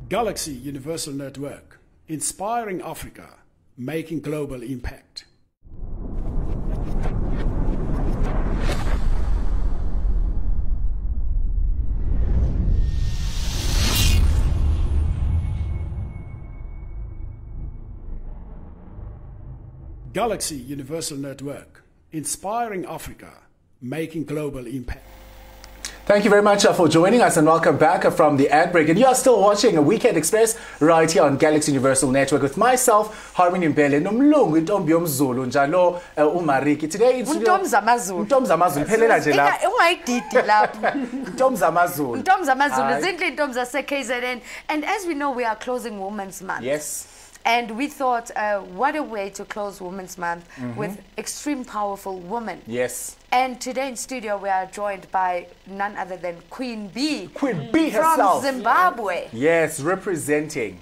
Galaxy Universal Network, inspiring Africa, making global impact. Galaxy Universal Network, inspiring Africa, making global impact. Thank you very much for joining us and welcome back from the ad break. And you are still watching a Weekend Express right here on Galaxy Universal Network with myself, Harmony Mbele, nomlungu intombi yomzulu njalo uMariki. Today it's Untombi zamazulu. Untombi zamazulu phelela nje lapha. Ungayididi lapha. Untombi zamazulu. Untombi zamazulu zinhle intombi zase KZN. And as we know, we are closing Women's Month. Yes. And we thought, what a way to close Women's Month with extreme powerful women. Yes. And today in studio we are joined by none other than Queen Bee. Queen Bee herself. From Zimbabwe. Yes, representing.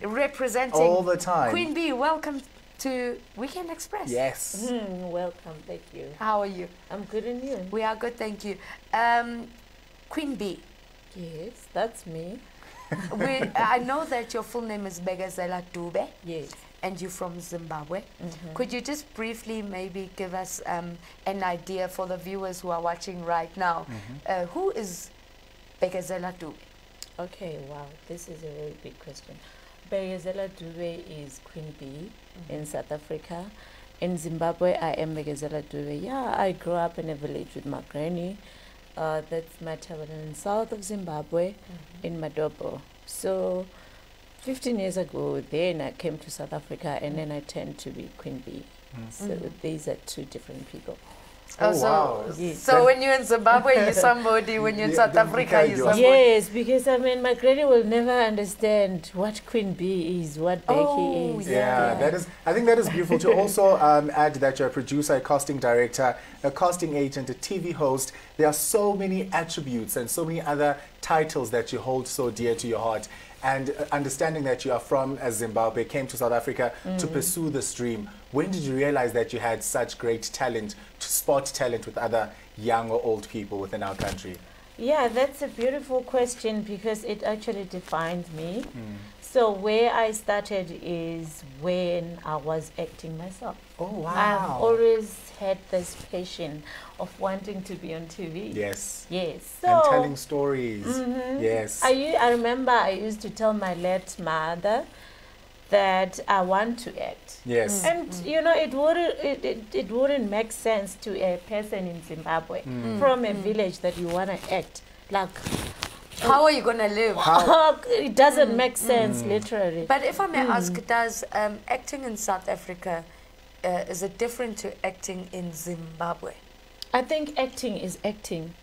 All the time. Queen Bee, welcome to Weekend Express. Yes. Welcome, thank you. How are you? I'm good, and you? We are good, thank you. Queen Bee. Yes, that's me. I know that your full name is Bekezela Dube. Yes. And you're from Zimbabwe. Could you just briefly maybe give us an idea for the viewers who are watching right now? Who is Bekezela Dube? Okay, wow, this is a very big question. Bekezela Dube is Queen Bee in South Africa. In Zimbabwe, I am Bekezela Dube. Yeah, I grew up in a village with my granny. That's Matabadan, south of Zimbabwe, in Madobo. So 15 years ago, then I came to South Africa, and then I turned to be Queen Bee. So these are two different people. Oh, wow. Yes. So when you're in Zimbabwe, you're somebody. When you're in South Africa, you're somebody. Yes, because I mean, my granny will never understand what Queen Bee is, what Becky is. Yeah, that is. I think that is beautiful to also add that you're a producer, a casting director, a casting agent, a TV host. There are so many attributes and so many other titles that you hold so dear to your heart. And understanding that you are from Zimbabwe, came to South Africa to pursue this dream. When did you realize that you had such great talent, to spot talent with other young or old people within our country? Yeah, that's a beautiful question because it actually defined me. So where I started is when I was acting myself. Oh, wow. I've always had this passion of wanting to be on TV. Yes. Yes. So, and telling stories. Yes. I remember I used to tell my late mother that I want to act. Yes. And you know, it wouldn't make sense to a person in Zimbabwe from a village that you want to act. Like, how are you going to live? It doesn't make sense, literally. But if I may ask, does acting in South Africa, is it different to acting in Zimbabwe? I think acting is acting.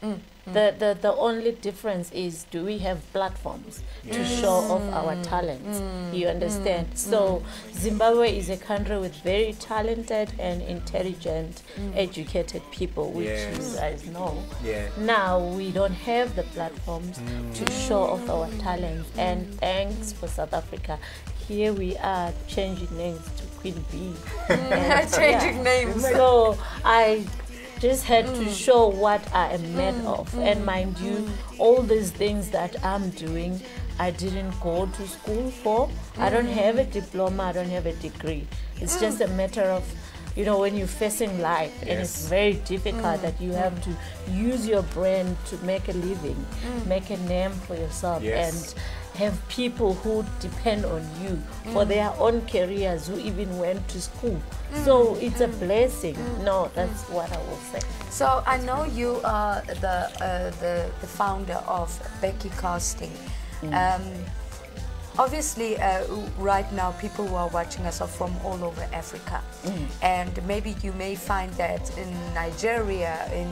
The only difference is, do we have platforms to show off our talents? You understand? So Zimbabwe is a country with very talented and intelligent, educated people, which you guys know. Now we don't have the platforms to show off our talents, and thanks for South Africa. Here we are changing names to Queen Bee. Changing names. So I just had to show what I am made of. And mind you, all these things that I'm doing, I didn't go to school for. I don't have a diploma, I don't have a degree. It's just a matter of, you know, when you're facing life, and it's very difficult that you have to use your brain to make a living, make a name for yourself, and have people who depend on you for their own careers, who even went to school. So it's a blessing. No, that's what I will say. So I know you are the founder of Becky Casting. Obviously, right now, people who are watching us are from all over Africa. And maybe you may find that in Nigeria, in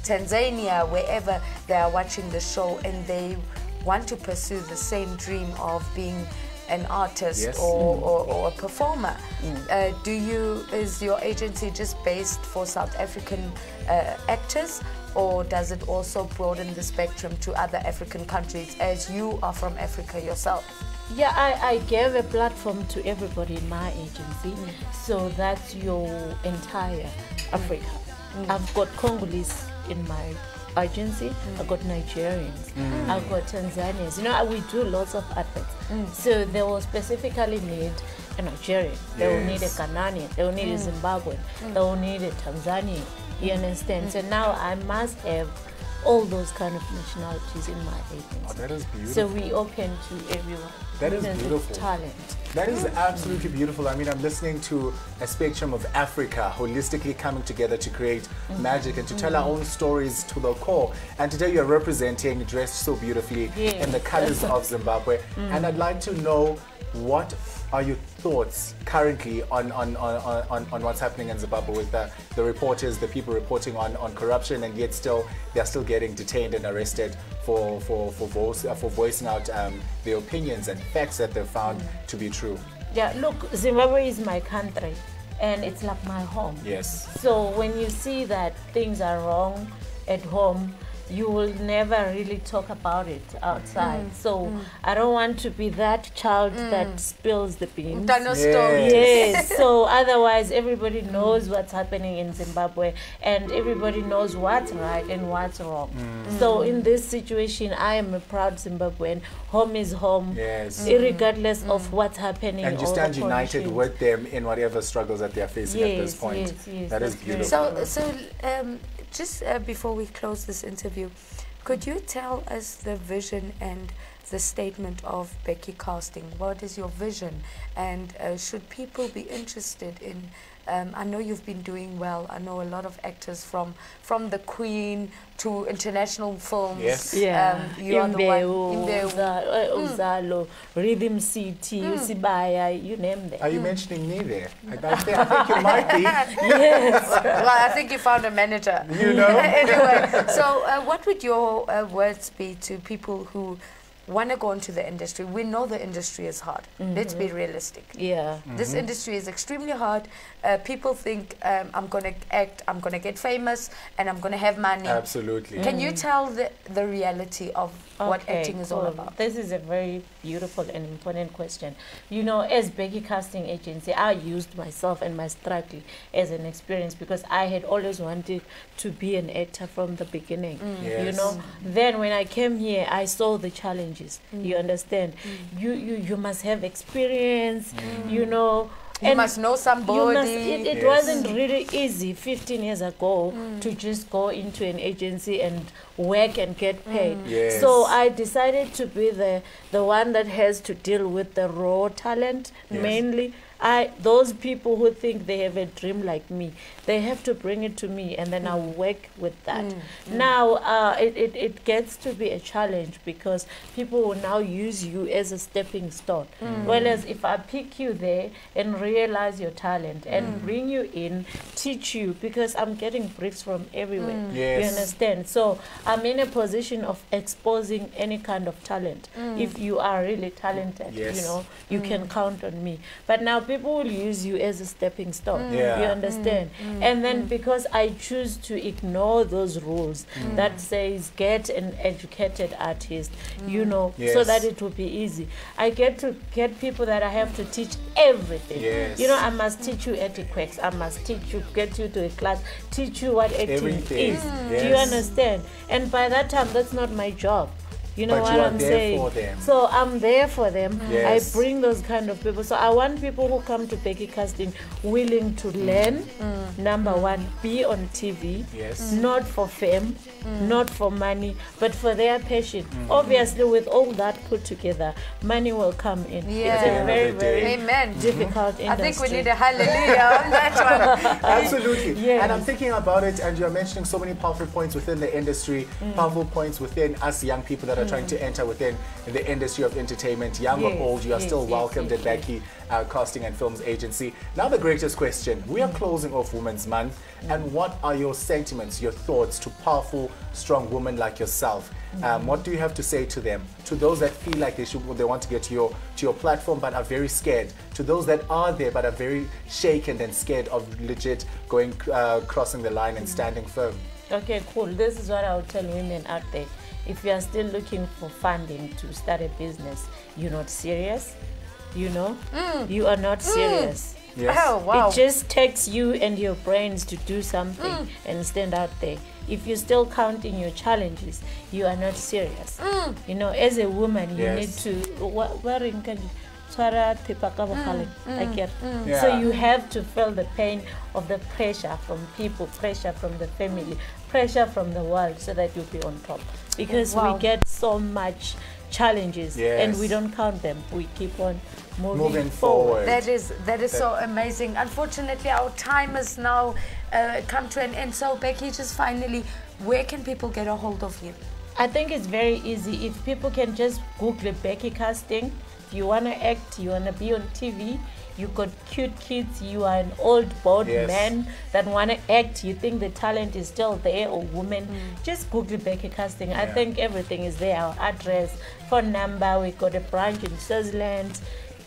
Tanzania, wherever they are watching the show, and they want to pursue the same dream of being an artist or a performer. Is your agency just based for South African actors, or does it also broaden the spectrum to other African countries, as you are from Africa yourself? Yeah, I gave a platform to everybody in my agency, so that's your entire Africa. I've got Congolese in my agency, I got Nigerians, I got Tanzanians. You know, we do lots of adverts. So they will specifically need a Nigerian, they will need a Ghanaian, they will need a Zimbabwean, they will need a Tanzanian. You understand? So now I must have all those kind of nationalities in my agency. Oh, that is beautiful. So we open to everyone. That is beautiful. Talent. That is absolutely beautiful. I mean, I'm listening to a spectrum of Africa holistically coming together to create magic and to tell our own stories to the core. And today you're representing, dressed so beautifully in the colors of Zimbabwe. And I'd like to know, what are your thoughts currently on what's happening in Zimbabwe with the reporters, the people reporting on corruption, and yet they're still getting detained and arrested for voicing out their opinions and facts that they've found to be true? Yeah, look, Zimbabwe is my country and it's like my home. Yes. So when you see that things are wrong at home, you will never really talk about it outside. So I don't want to be that child that spills the beans. Yes. So otherwise everybody knows what's happening in Zimbabwe and everybody knows what's right and what's wrong. So in this situation, I am a proud Zimbabwean. Home is home, regardless of what's happening. And you stand united with them in whatever struggles that they're facing at this point. Yes, that is beautiful. So just before we close this interview, could you tell us the vision and the statement of Becky Casting? What is your vision? And should people be interested in, I know you've been doing well. I know a lot of actors from the Queen to international films. Yes. You are the one. Uzalo, Rhythm City, Usibaya, you name them. Are you mentioning me there? I think you might be. Yes. Well, I think you found a manager. You know? Anyway, so what would your words be to people who want to go into the industry? We know the industry is hard. Let's be realistic. Yeah. This industry is extremely hard. People think I'm going to act, I'm going to get famous, and I'm going to have money. Absolutely. Can you tell the reality of what acting is all about? This is a very beautiful and important question. You know, as Becky Casting Agency, I used myself and my struggle as an experience because I had always wanted to be an actor from the beginning. Yes. You know, then when I came here, I saw the challenges. You understand? You must have experience. You know. You must know somebody. It wasn't really easy 15 years ago to just go into an agency and work and get paid. Yes. So I decided to be the one that has to deal with the raw talent mainly. Those people who think they have a dream like me, they have to bring it to me and then I'll work with that. Now, it gets to be a challenge because people will now use you as a stepping stone. Whereas if I pick you there and realize your talent and bring you in, teach you, because I'm getting briefs from everywhere. Yes. You understand? So I'm in a position of exposing any kind of talent. If you are really talented, you know, you can count on me. But now people will use you as a stepping stone. You understand? And then because I choose to ignore those rules that says get an educated artist, you know, so that it will be easy. I get to get people that I have to teach everything. You know, I must teach you etiquette. I must teach you, get you to a class, teach you what acting is. Do you understand? And by that time, that's not my job. You know what I'm saying? So I'm there for them. I bring those kind of people. So I want people who come to Becky Casting willing to learn. Number one, be on TV. Not for fame, not for money, but for their passion. Obviously, with all that put together, money will come in. It's a very, very difficult industry. I think we need a hallelujah on that one. Absolutely. And I'm thinking about it, and you're mentioning so many powerful points within the industry, powerful points within us young people that are trying to enter within the industry of entertainment, young or old. You are still welcomed at Becky Casting and Films Agency. Now the greatest question. We are closing off Women's Month, and what are your sentiments, your thoughts to powerful, strong women like yourself? What do you have to say to them? To those that feel like they want to get to your platform but are very scared. To those that are there but are very shaken and scared of legit going, crossing the line and standing firm. Okay, cool. This is what I would tell women out there. If you are still looking for funding to start a business, you're not serious. You know, you are not serious. Oh, wow. It just takes you and your brains to do something and stand out there. if you're still counting your challenges, you are not serious. You know, as a woman, you need to so you have to feel the pain of the pressure from people, pressure from the family, pressure from the world, so that you'll be on top. Because we get so much challenges and we don't count them. We keep on moving forward. That is so amazing. Unfortunately, our time has now come to an end. So Becky, just finally, where can people get a hold of you? I think it's very easy. If people can just Google Becky Casting. If you want to act, you want to be on TV, you got cute kids, you are an old bald man that want to act, you think the talent is still there, or woman, just Google Becky Casting. I think everything is there. Our address, phone number, we got a branch in Swaziland,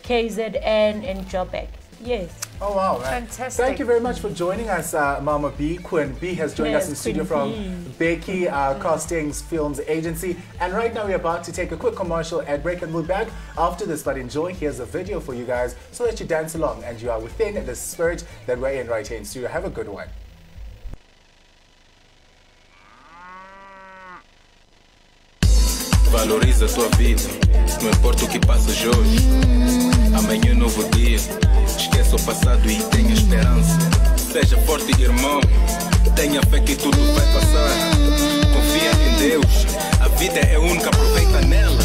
KZN, and Joburg. Yes. Oh wow, man. Fantastic. Thank you very much for joining us, Mama B. Quinn B has joined us in studio from Becky Castings Films Agency. And right now we're about to take a quick commercial ad break, and we'll be back after this. But enjoy, here's a video for you guys so that you dance along and you are within the spirit that we're in right here in studio. Have a good one. Valoriza a tua vida, não importa o que passas hoje. Amanhã é um novo dia, esquece o passado e tenha esperança. Seja forte, irmão, tenha fé que tudo vai passar. Confia em Deus, a vida é única, aproveita nela.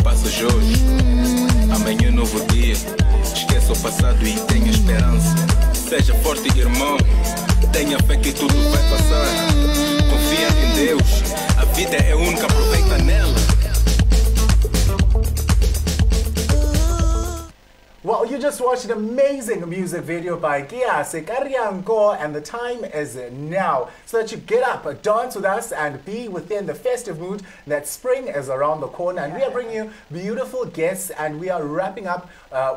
passas hoje. Amanhã novo dia. Esqueça o passado e tenha esperança. Seja forte, irmão. Tenha fé que tudo vai passar. Confia em Deus. A vida é única, aproveita nela. Well, you just watched an amazing music video by Giase Karyanko, and the time is now. So that you get up, dance with us, and be within the festive mood that spring is around the corner. And we are bringing you beautiful guests, and we are wrapping up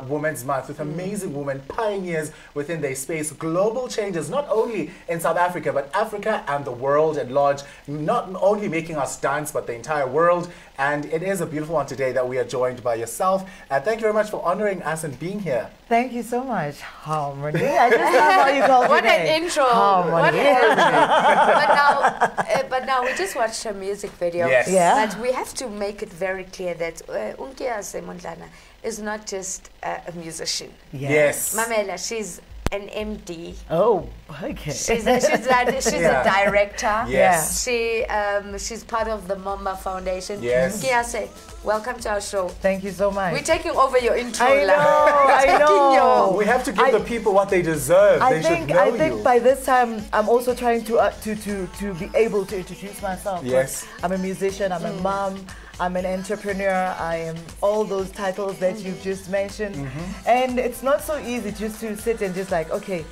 Women's Month with amazing women, pioneers within their space, global changes, not only in South Africa, but Africa and the world at large, not only making us dance, but the entire world. And it is a beautiful one today that we are joined by yourself. Thank you very much for honoring us and being here. Thank you so much, Harmony. I just love how you called me. What an intro! Harmony. But now we just watched a music video. Yes. Yeah. But we have to make it very clear that Unkiase Mondlana is not just a musician. Yes. Mamela, she's an MD. Oh, okay. She's a director. Yes. She's part of the Momba Foundation. Yes. Kiase, welcome to our show. Thank you so much. We're taking over your intro. I know. We have to give the people what they deserve. They should know I think you. by this time I'm also trying to be able to introduce myself. Yes. I'm a musician. I'm a mom. I'm an entrepreneur. I am all those titles that you've just mentioned. And it's not so easy just to sit and just like, okay,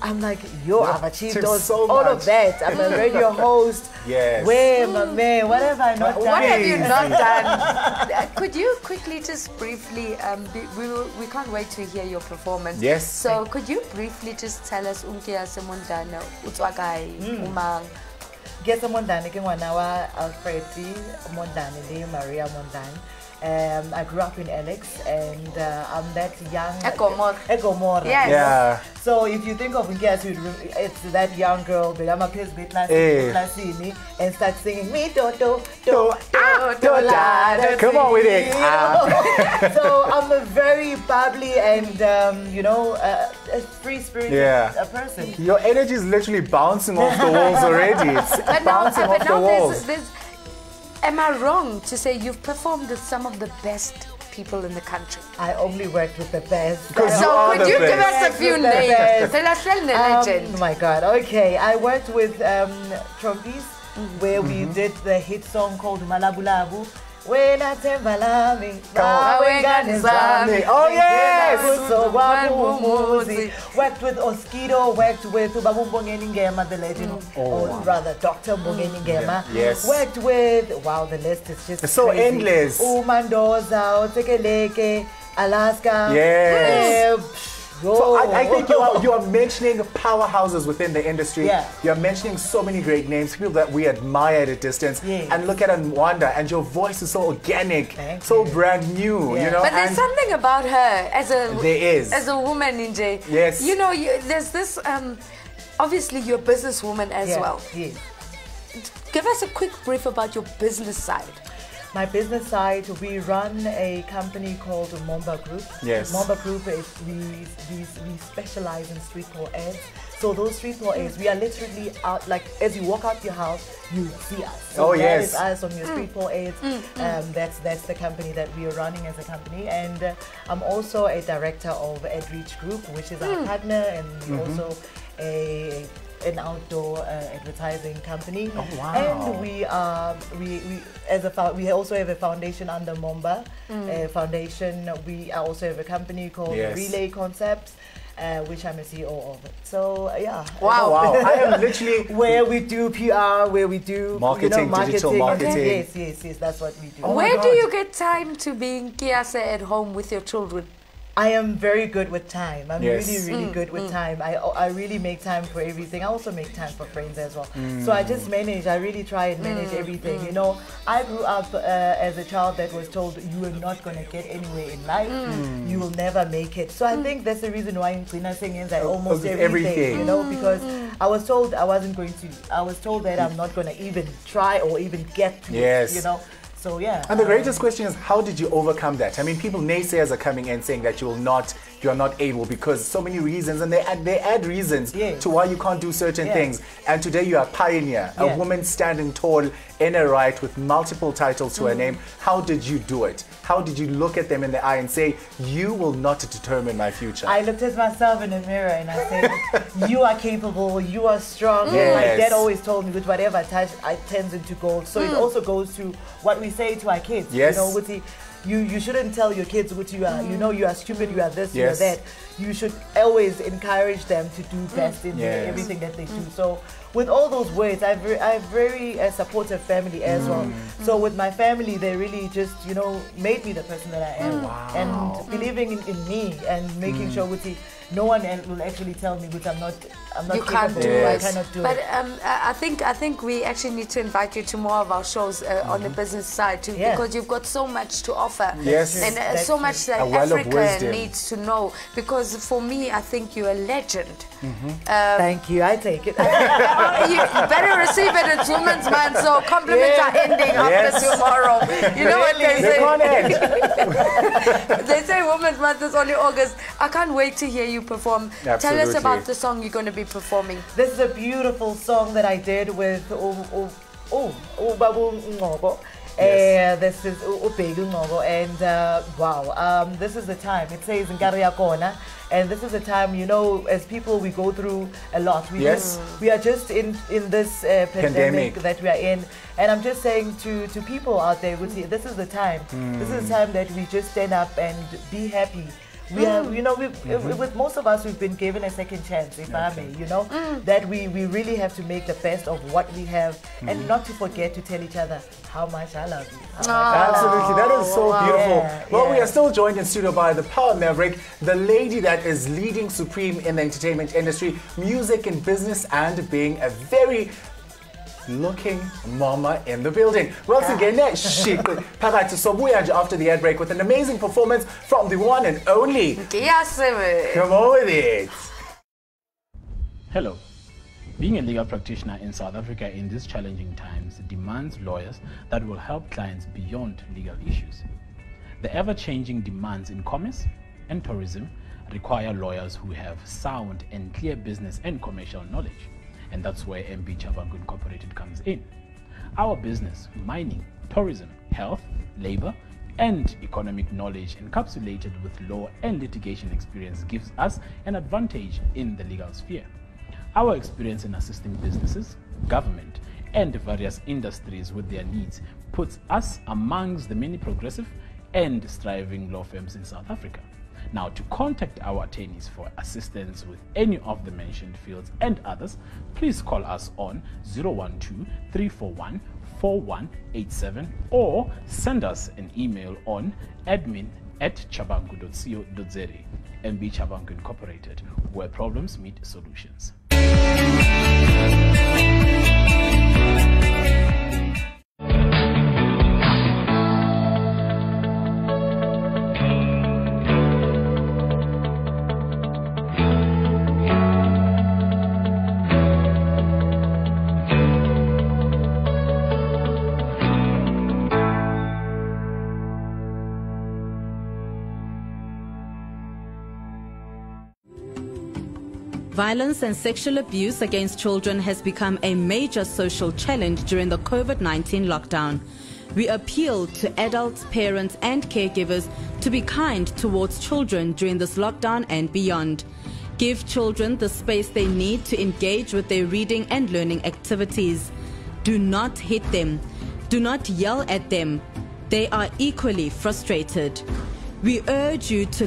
I'm like, I've achieved all of that. I'm a radio host. Yes. Where, my man, what have I not done? What have you not done? Could you quickly just briefly, we can't wait to hear your performance. Yes. So could you briefly just tell us Unkiase Mondlana, Utwakai, Umang? Gesa Mondani ke ngwana wa Alfredi Mondani le Maria Mondani. I grew up in Alex, and I'm that young. Egomor. Yes. Yeah. So if you think of Nkiase, it's that young girl, and start singing me do. Come on with it. So I'm a very bubbly and a free-spirited person. Your energy is literally bouncing off the walls already. It's bouncing off the walls. Am I wrong to say you've performed with some of the best people in the country? I only worked with the best. So could you give us a few names? Tell us the legend. Oh my God. Okay, I worked with Trompies, where we did the hit song called Malabulabu. When I tell Balami, Oh yes! Worked with Oskido, worked with Babumbongeni Ngema, the legend, or rather Dr. Mbongeni Ngema. Yes. Worked with, wow, the list is just It's so crazy. endless. Umandoza, Otekeleke, Alaska. Yes. So I think you are mentioning powerhouses within the industry. Yeah. You're mentioning so many great names, people that we admire at a distance. Yes. And look at and wonder, and your voice is so organic, Thank so you. brand new, Yeah. you know. But there's something about her as a woman, Ninja. Yes. You know, there's this. Obviously, you're a businesswoman as well. Yes. Give us a quick brief about your business side. My business side, we run a company called Momba Group. Yes. Momba Group is we specialize in street pole ads. So those street pole ads, we are literally out, like as you walk out your house, you see us. So that is us on your street pole ads. That's the company that we are running as a company. And I'm also a director of Edreach Group, which is our partner, and also an outdoor advertising company. Oh, wow. And we also have a foundation under Momba Foundation. We also have a company called Relay Concepts, which I'm a CEO of. So yeah. Wow. I am literally where we do PR, where we do marketing, digital marketing. Yes, that's what we do. Where do you get time to be Kiase at home with your children? I am very good with time. I'm really good with time. I really make time for everything. I also make time for friends as well. So I just manage. I really try and manage everything. You know, I grew up as a child that was told you are not going to get anywhere in life. You will never make it. So I think that's the reason why in Tina singing is almost everything. You know, because I was told I wasn't going to. I was told that I'm not going to even try or even get to it. You know. So yeah. And the greatest question is, how did you overcome that? I mean, people, naysayers are coming in saying that you are not able because so many reasons, and they add reasons to why you can't do certain things. And today you are a pioneer, a woman standing tall in her right with multiple titles to her name. How did you do it? How did you look at them in the eye and say, you will not determine my future? I looked at myself in the mirror and I said, you are capable, you are strong. My dad always told me, with whatever I touch, I turns into gold. So it also goes to what we say to our kids. Yes. You know, you shouldn't tell your kids what you are. You know, you are stupid, you are this, you are that. You should always encourage them to do best in everything that they do. So with all those words, I have very supportive family as well. So with my family, they really just, you know, made me the person that I am. And believing in me and making sure no one will actually tell me I'm not you capable. can't do it. I cannot do it. But I think we actually need to invite you to more of our shows on the business side too, because you've got so much to offer. Yes. And so much that Africa needs to know. Because for me, I think you're a legend. Thank you. I take it. You better receive it. It's Women's Month, so compliments are ending after tomorrow. You know what they say? They say Women's Month is only August. I can't wait to hear you perform. Absolutely. Tell us about the song you're going to be performing. This is a beautiful song that I did with Babu Ngobo. This is Ubegu Ngobo, and wow, this is the time. It says in Kona, and this is the time, you know, as people, we go through a lot. We are just in this pandemic that we are in, and I'm just saying to people out there, this is the time. This is the time that we just stand up and be happy. We have, you know, with most of us, we've been given a second chance, if I may, you know, that we really have to make the best of what we have and not to forget to tell each other how much I love you. Absolutely, that is so beautiful. Well, we are still joined in studio by the Power Maverick, the lady that is leading supreme in the entertainment industry, music and business, and being a very looking mama in the building. Once again, after the ad break with an amazing performance from the one and only. Come on with it. Hello. Being a legal practitioner in South Africa in these challenging times demands lawyers that will help clients beyond legal issues. The ever-changing demands in commerce and tourism require lawyers who have sound and clear business and commercial knowledge. And that's where MB Chabangu Incorporated comes in. Our business, mining, tourism, health, labor, and economic knowledge encapsulated with law and litigation experience gives us an advantage in the legal sphere. Our experience in assisting businesses, government, and various industries with their needs puts us amongst the many progressive and striving law firms in South Africa. Now, to contact our attorneys for assistance with any of the mentioned fields and others, please call us on 012-341-4187 or send us an email on admin@chabangu.co.za. MB Chabangu Incorporated, where problems meet solutions. Violence and sexual abuse against children has become a major social challenge during the COVID-19 lockdown. We appeal to adults, parents and caregivers to be kind towards children during this lockdown and beyond. Give children the space they need to engage with their reading and learning activities. Do not hit them. Do not yell at them. They are equally frustrated. We urge you to